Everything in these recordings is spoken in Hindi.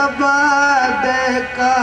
शब्द का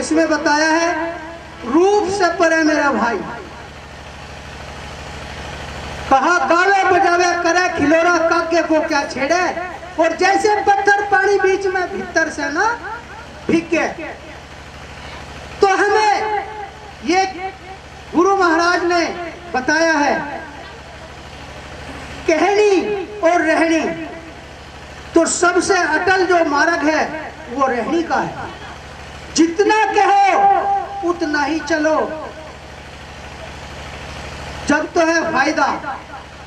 इसमें बताया है रूप से परे मेरा भाई, कहा गावे बजावे करे खिलौना काके को क्या छेड़े, और जैसे पत्थर पानी बीच में भीतर से ना भीगे। तो हमें ये गुरु महाराज ने बताया है कहनी और रहनी, तो सबसे अटल जो मार्ग है वो रहनी का है। जितना कहो उतना ही चलो, जब तो है फायदा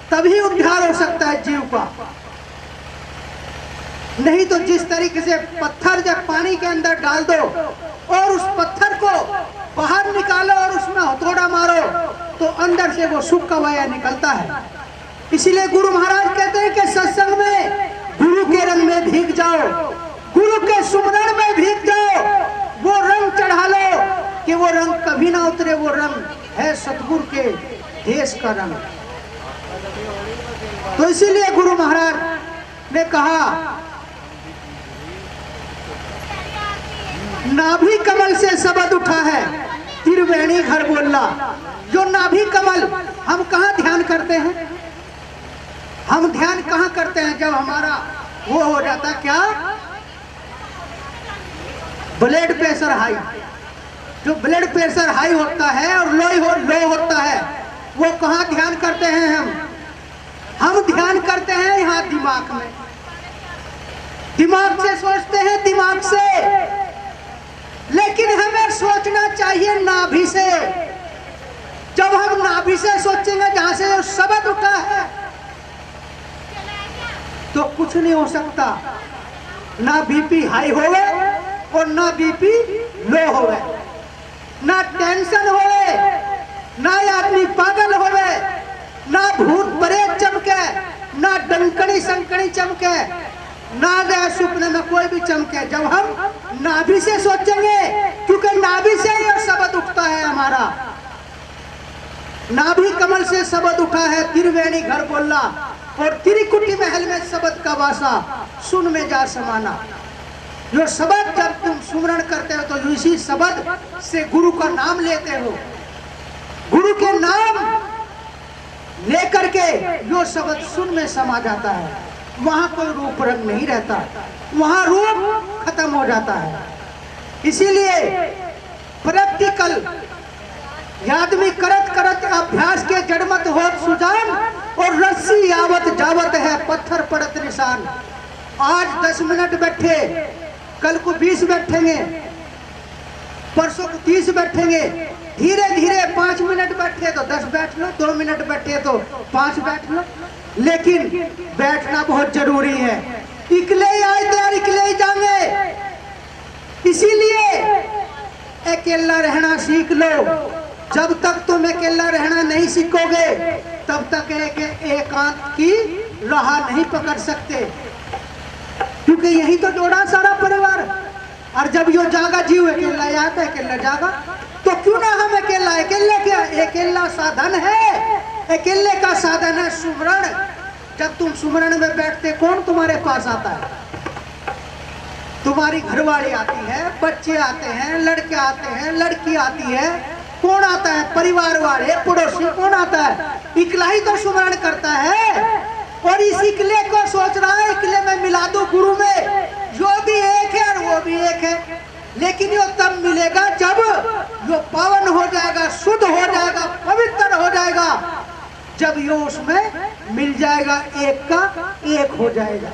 तभी उद्धार हो सकता है जीव का। नहीं तो जिस तरीके से पत्थर जब पानी के अंदर डाल दो और उस पत्थर को बाहर निकालो और उसमें हथौड़ा मारो तो अंदर से वो सूखा हुआ निकलता है। इसीलिए गुरु महाराज कहते हैं कि सत्संग में गुरु के रंग में भीग जाओ, गुरु के सुमरण में भीग जाओ, वो रंग चढ़ा लो कि वो रंग कभी ना उतरे। वो रंग है सतगुरु के देश का रंग। तो इसीलिए गुरु महाराज ने कहा नाभि कमल से शब्द उठा है त्रिवेणी घर बोला। जो नाभि कमल, हम कहाँ ध्यान करते हैं? हम ध्यान कहाँ करते हैं? जब हमारा वो हो जाता क्या, ब्लड प्रेशर हाई। जो ब्लड प्रेशर हाई होता है और लो होता है, वो कहाँ ध्यान करते हैं? हम ध्यान करते हैं यहाँ दिमाग में। दिमाग से सोचते हैं, दिमाग से। लेकिन हमें सोचना चाहिए नाभि से। जब हम नाभि से सोचेंगे, जहां से शब्द उठा है, तो कुछ नहीं हो सकता। ना बीपी हाई होवे और ना बीपी लो होवे, ना टेंशन होवे, ना आदमी पागल होवे, ना भूत प्रेत चमके, ना डंकनी संकनी चमके, ना गए सुपने में कोई भी चमके। जब हम नाभि से सोचेंगे, क्योंकि नाभि से ये शब्द उठता है हमारा। नाभि कमल से शब्द उठा है त्रिवेणी घर बोला, और त्रिकुटी महल में शब्द का वासा, सुन में जा समाना। जो शब्द जब तुम सुमरण करते हो तो इसी शब्द से गुरु का नाम लेते हो। गुरु के नाम लेकर के जो शब्द सुन में समा जाता है, वहां कोई रूप रंग नहीं रहता, वहां रूप खत्म हो जाता है। इसीलिए प्रैक्टिकल आदमी करत करत अभ्यास के जड़मत होत सुजान, और रस्सी यावत जावत है पत्थर पड़त निशान। आज 10 मिनट बैठे, कल को 20 बैठेंगे, परसों को 30 बैठेंगे, धीरे धीरे 5 मिनट बैठे तो 10 बैठ लो, 2 मिनट बैठे तो 5 बैठ लो। लेकिन बैठना बहुत जरूरी है। इकले ही आए थे और इकले ही जाएंगे। इसीलिए अकेला रहना सीख लो। जब तक तुम अकेला रहना नहीं सीखोगे, तब तक एकांत की राह नहीं पकड़ सकते, क्योंकि यही तो जोड़ा सारा परिवार। और जब यो जागा जीव अकेला आता है, अकेला जागा, तो क्यों ना हम अकेला। अकेले क्या, अकेला साधन है। अकेले का साधन है सुमरण। जब तुम सुमरण में बैठते, कौन तुम्हारे पास आता है? तुम्हारी घरवाली आती है, बच्चे आते हैं, लड़के आते हैं, लड़की आती है। कौन आता है? परिवार वाले, पड़ोसी, कौन आता है? इकला ही तो सुमरण करता है। और इस इकले को सोच रहा है इकले में मिला दो गुरु में, जो भी एक है और वो भी एक है। लेकिन ये तब मिलेगा जब यो पावन हो जाएगा, शुद्ध हो जाएगा, पवित्र हो जाएगा, जब यो उसमें मिल जाएगा, एक का एक हो जाएगा,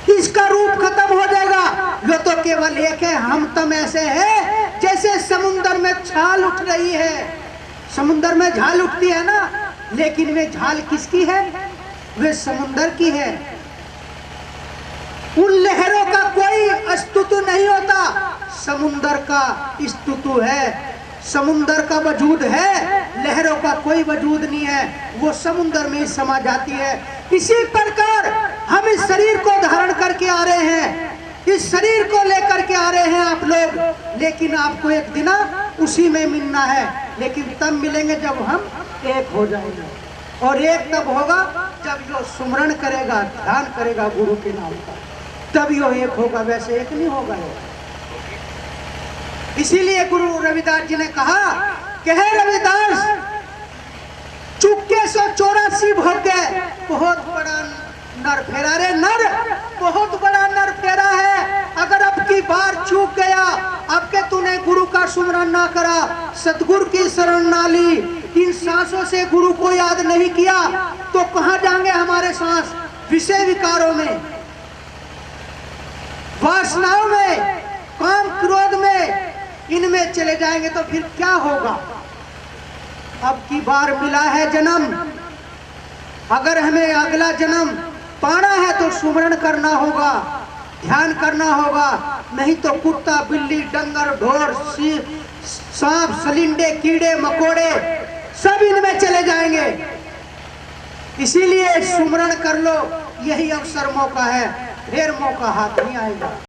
इसका रूप खत्म हो जाएगा। यो तो केवल एक है। हम तम ऐसे है जैसे समुन्द्र में छाल उठ रही है। समुन्द्र में झाल उठती है ना, लेकिन वे झाल किसकी है? वे समुन्द्र की है। उन लहरों का कोई अस्तित्व नहीं होता, समुन्द्र का स्तुतु है। समुन्द्र का वजूद है, लहरों का कोई वजूद नहीं है, वो समुन्द्र में समा जाती है। इसी प्रकार हम इस शरीर को धारण करके आ रहे हैं, इस शरीर को लेकर के आ रहे हैं आप लोग, लेकिन आपको एक दिन उसी में मिलना है। लेकिन तब मिलेंगे जब हम एक हो जाएंगे, और एक तब होगा जब जो सुमरण करेगा, ध्यान करेगा गुरु के नाम का, तब यो एक होगा, वैसे एक नहीं होगा। इसीलिए गुरु रविदास जी ने कहा कि हे रविदास, चुपके 184 भोग गए, बहुत बड़ा नर फेरा रे नर, बहुत बड़ा नर फेरा है। अगर अब की बार चूक गया, अब के तूने गुरु का सुमरन ना करा, सतगुरु की शरण ना ली, इन सांसों से गुरु को याद नहीं किया, तो कहां जाएंगे हमारे सांस? विषय विकारों में, वासनाओं में, काम क्रोध में, इनमें चले जाएंगे तो फिर क्या होगा? अब की बार मिला है जन्म, अगर हमें अगला जन्म पाना है तो सुमरण करना होगा, ध्यान करना होगा, नहीं तो कुत्ता बिल्ली डंगर ढोर सांप सलिंडे कीड़े मकोड़े सब इनमें चले जाएंगे। इसीलिए सुमरण कर लो, यही अवसर मौका है, फिर मौका हाथ नहीं आएगा।